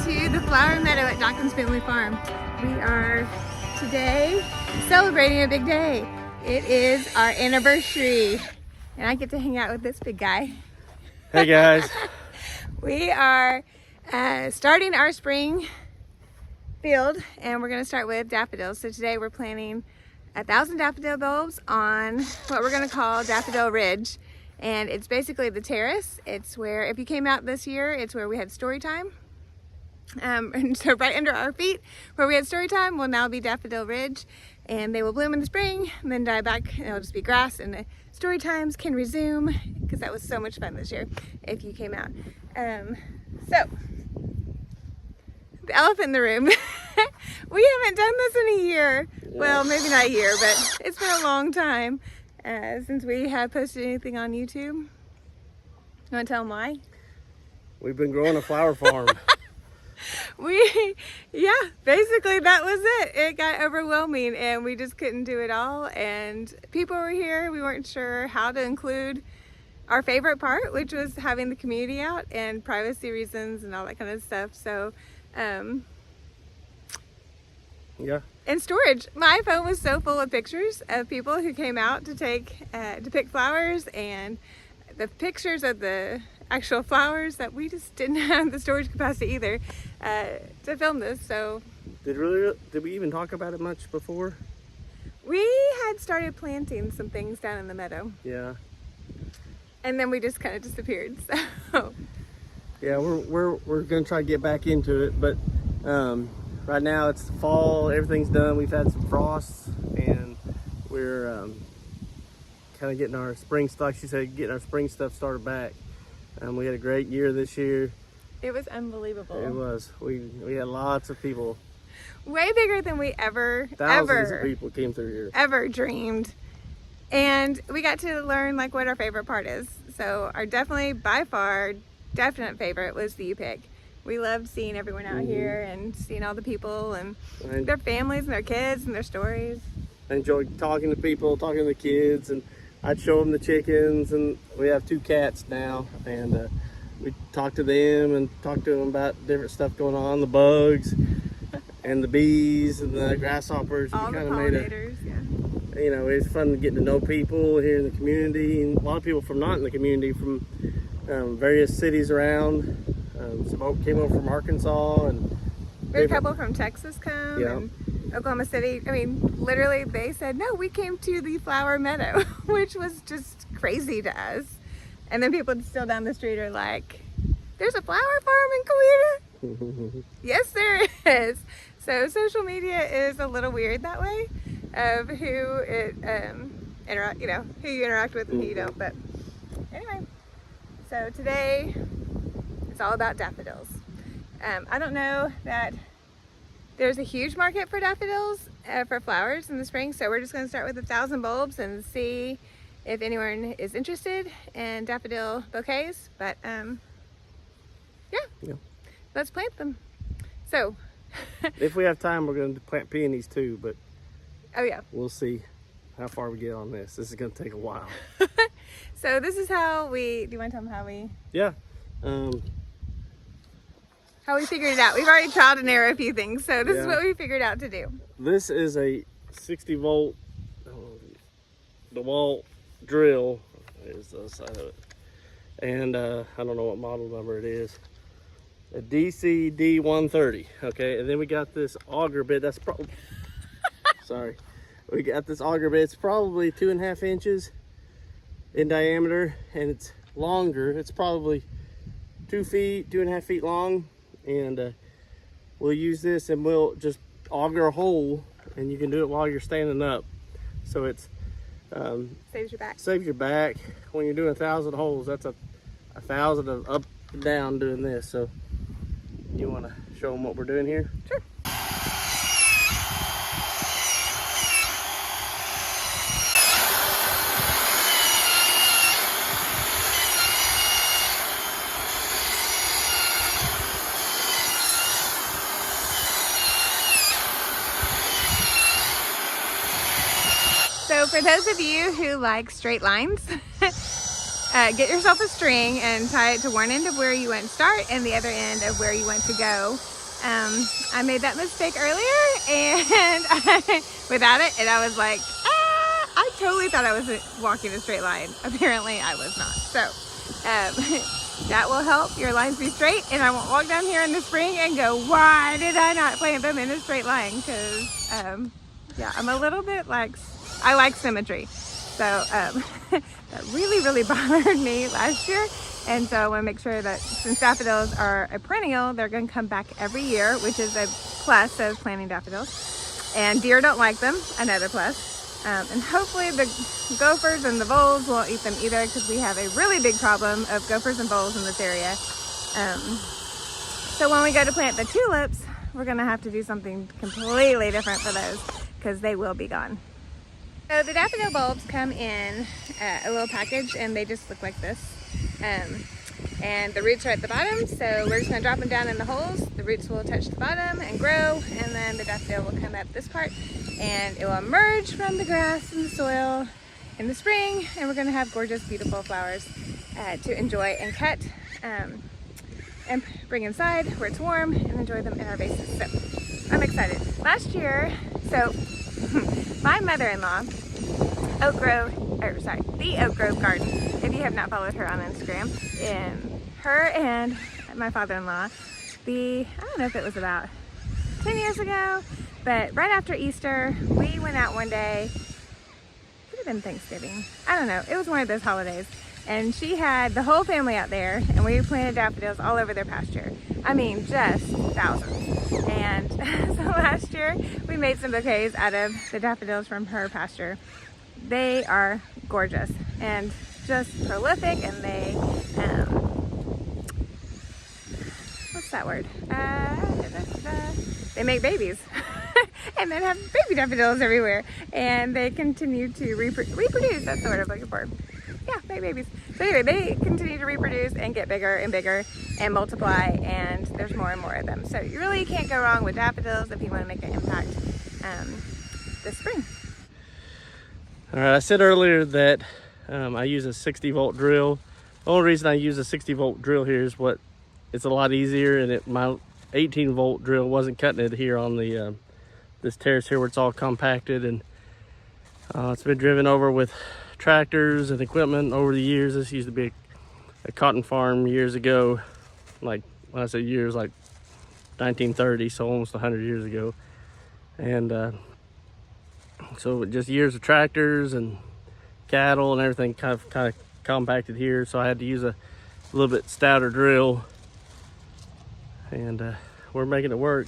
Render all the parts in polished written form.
to the Flower Meadow at Dawkins Family Farm. We are today celebrating a big day. It is our anniversary, and I get to hang out with this big guy. Hey guys. We are starting our spring field, and we're going to start with daffodils. So today we're planting 1,000 daffodil bulbs on what we're going to call Daffodil Ridge. And it's basically the terrace. It's where, if you came out this year, it's where we had story time. And so right under our feet where we had story time will now be Daffodil Ridge, and they will bloom in the spring and then die back, and it'll just be grass, and the story times can resume, because that was so much fun this year if you came out. So the elephant in the room. We haven't done this in a year. Well, maybe not a year, but it's been a long time since we have posted anything on YouTube. You want to tell them why? We've been growing a flower farm. Yeah, basically that was it. It got overwhelming and we just couldn't do it all, and people were here. We weren't sure how to include our favorite part, which was having the community out and privacy reasons and all that kind of stuff. So Yeah. and storage. My phone was so full of pictures of people who came out to pick flowers, and the pictures of the actual flowers that we just didn't have the storage capacity either to film this. So Did we even talk about it much before? we had started planting some things down in the meadow, Yeah. and then we just kind of disappeared. So Yeah, we're gonna try to get back into it, but right now it's fall. Everything's done. We've had some frosts, and we're kind of getting our spring stuff. She said getting our spring stuff started back. We had a great year this year. it was unbelievable. It was. We had lots of people. Way bigger than we Thousands of people came through here. ever dreamed. And we got to learn like what our favorite part is. So our by far definite favorite was the U-Pick. We loved seeing everyone out here and seeing all the people and their families and their kids and their stories. I enjoyed talking to people, talking to the kids, and I'd show them the chickens, and we have 2 cats now, and we talk to them and talk to them about different stuff going on, the bugs and the bees and the grasshoppers. All the pollinators, yeah. You know, it's fun getting to know people here in the community, and a lot of people from not in the community, from various cities around. Some folk came over from Arkansas, and We had a couple from Texas come, Yeah. and Oklahoma City. I mean, literally they said, no, we came to the Flower Meadow, which was just crazy to us. And then people still down the street are like, there's a flower farm in Coweta? Yes, there is. So social media is a little weird that way, of who who you interact with and who you don't. But anyway, so today it's all about daffodils. I don't know that there's a huge market for daffodils for flowers in the spring, so we're just going to start with 1,000 bulbs and see if anyone is interested in daffodil bouquets. But yeah, let's plant them. So if we have time, we're going to plant peonies too, but oh yeah, we'll see how far we get on this. This is going to take a while. So this is how do you want to tell them how we Yeah. how we figured it out? We've already tried and error a few things, so this is what we figured out to do. This is a 60 volt DeWalt drill is the side of it, and I don't know what model number it is. A DCD 130. Okay, and then we got this auger bit. That's probably sorry. We got this auger bit. It's probably 2.5 inches in diameter, and it's longer. It's probably 2.5 feet long, and we'll use this and we'll just auger a hole, and you can do it while you're standing up. So it's Saves your back. saves your back. When you're doing 1,000 holes, that's 1,000 of up and down doing this. So you want to show them what we're doing here? Sure. So for those of you who like straight lines, get yourself a string and tie it to one end of where you want to start and the other end of where you want to go. I made that mistake earlier and without it, and I was like, I totally thought I was walking a straight line. Apparently I was not. So that will help your lines be straight, and I won't walk down here in the spring and go, why did I not plant them in a straight line? Because yeah, I'm a little bit like, I like symmetry. So that really bothered me last year. And so I want to make sure that since daffodils are a perennial, they're going to come back every year, which is a plus of planting daffodils. And deer don't like them, another plus. And hopefully the gophers and the voles won't eat them either, because we have a really big problem of gophers and voles in this area. So when we go to plant the tulips, we're going to have to do something completely different for those, because they will be gone. So the daffodil bulbs come in a little package, and they just look like this. And the roots are at the bottom, so we're just going to drop them down in the holes. The roots will touch the bottom and grow, and then the daffodil will come up this part, and it will emerge from the grass and the soil in the spring, and we're going to have gorgeous, beautiful flowers to enjoy and cut and bring inside where it's warm and enjoy them in our vases. So I'm excited. Last year, so my mother-in-law, the Oak Grove Garden, if you have not followed her on Instagram, and her and my father-in-law, I don't know if it was about 10 years ago, but right after Easter, we went out one day. It could have been Thanksgiving. I don't know. It was one of those holidays. And she had the whole family out there, and we planted daffodils all over their pasture. I mean, just thousands. And so last year, we made some bouquets out of the daffodils from her pasture. They are gorgeous and just prolific, and they, what's that word? They make babies and then have baby daffodils everywhere, and they continue to reproduce. That's the word I'm looking for. Yeah, make babies. So anyway, they continue to reproduce and get bigger and bigger and multiply, and there's more and more of them. So you really can't go wrong with daffodils if you want to make an impact this spring. All right, I said earlier that I use a 60-volt drill. The only reason I use a 60-volt drill here is it's a lot easier, and my 18-volt drill wasn't cutting it here on the this terrace here where it's all compacted, and it's been driven over with tractors and equipment over the years. This used to be a cotton farm years ago, like when I say years, like 1930, so almost 100 years ago. And so just years of tractors and cattle and everything kind of compacted here, so I had to use a little bit stouter drill, and we're making it work.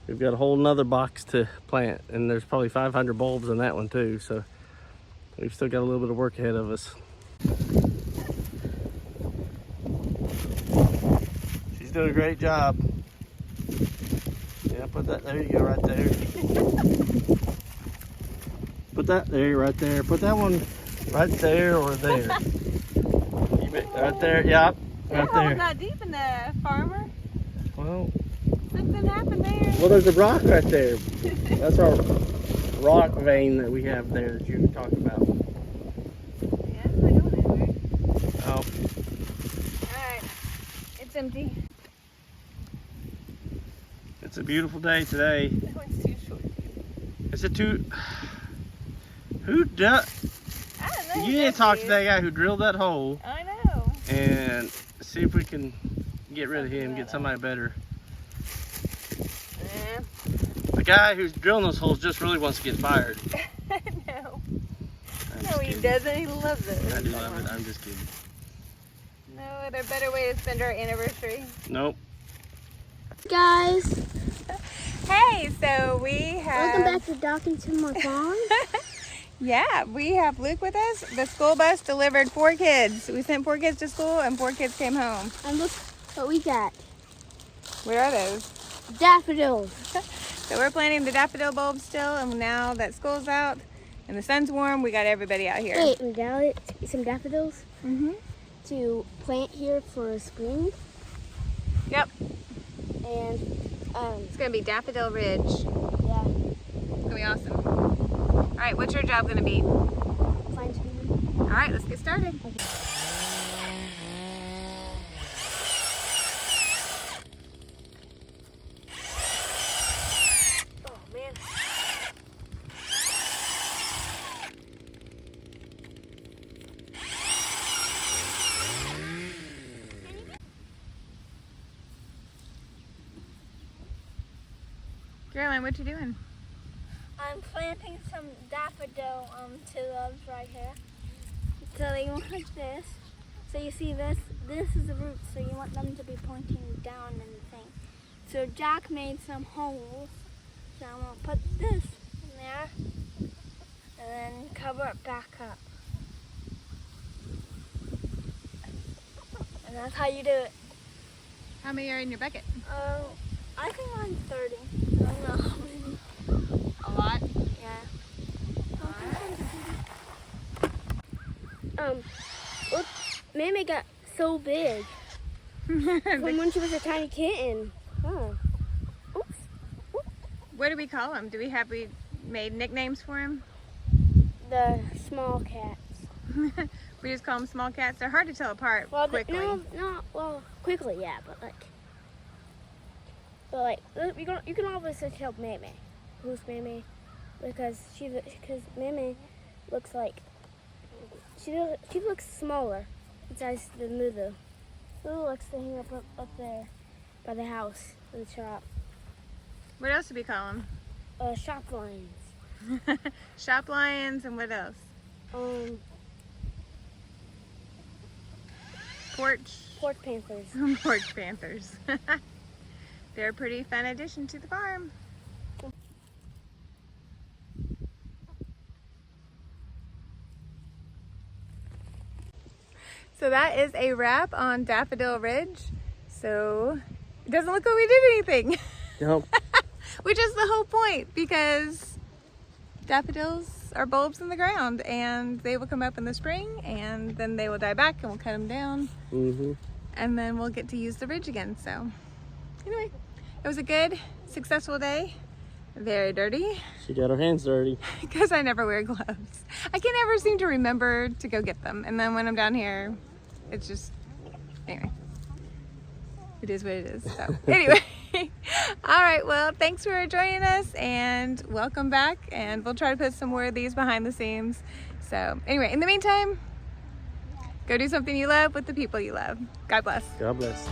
We've got a whole nother box to plant, and there's probably 500 bulbs in that one too, so we've still got a little bit of work ahead of us. She's doing a great job. Yeah, put that, there you go, right there. Put that there, right there. Put that one right there or there. Right there, yep, right there. It's not deep enough, farmer. Well, something happened there. Well, there's a rock right there. That's our rock vein that we have there that you were talking about. Yeah, it's not going anywhere. Oh. Alright, it's empty. It's a beautiful day today. That one's too short. Is it too... Who does... I don't know. You need to talk to that guy who drilled that hole. I know. And see if we can get rid of him, get somebody better. Yeah. The guy who's drilling those holes just really wants to get fired. No. No, he doesn't. He loves it. I do love it. I'm just kidding. No other better way to spend our anniversary. Nope. Guys, Hey, so we have... welcome back to Docking to My Farm. Yeah, we have Luke with us. The school bus delivered 4 kids. We sent 4 kids to school and 4 kids came home. And look what we got. What are those? Daffodils. So we're planting the daffodil bulbs still, and now that school's out and the sun's warm, we got everybody out here. Wait, we got some daffodils Mm-hmm. to plant here for spring. Yep. And It's gonna be Daffodil Ridge. yeah, It's gonna be awesome. All right, what's your job gonna be? fine tuning. All right, let's get started. Caroline, what you doing? I'm planting some daffodil tulips right here. So they look like this. So you see this is the roots, so you want them to be pointing down and thing. So Jack made some holes. So I'm gonna put this in there and then cover it back up. And that's how you do it. How many are in your bucket? I think I'm 30. I don't know how many. A lot. Yeah. Look, Mammy got so big from when she was a tiny kitten. Oh. Oops. What do we call them? We made nicknames for them? The small cats. We just call them small cats. They're hard to tell apart quickly. Quickly, yeah, but you can always tell Mammy who's Mammy because Mammy looks like she looks smaller besides the Lulu. Lulu likes to hang up there by the house in the shop. What else do we call them? Shop lions. Shop lions, and what else? Porch panthers. Porch panthers. They're a pretty fun addition to the farm. So that is a wrap on Daffodil Ridge. So it doesn't look like we did anything. Nope. Which is the whole point, because daffodils are bulbs in the ground and they will come up in the spring and then they will die back and we'll cut them down. Mm-hmm. And then we'll get to use the ridge again. So anyway, it was a good, successful day. Very dirty. She got her hands dirty. Because I never wear gloves. I can never seem to remember to go get them. And then when I'm down here, it's just, anyway. It is what it is. So anyway. All right, well, thanks for joining us and welcome back. And we'll try to put some more of these behind the scenes. So anyway, in the meantime, go do something you love with the people you love. God bless. God bless.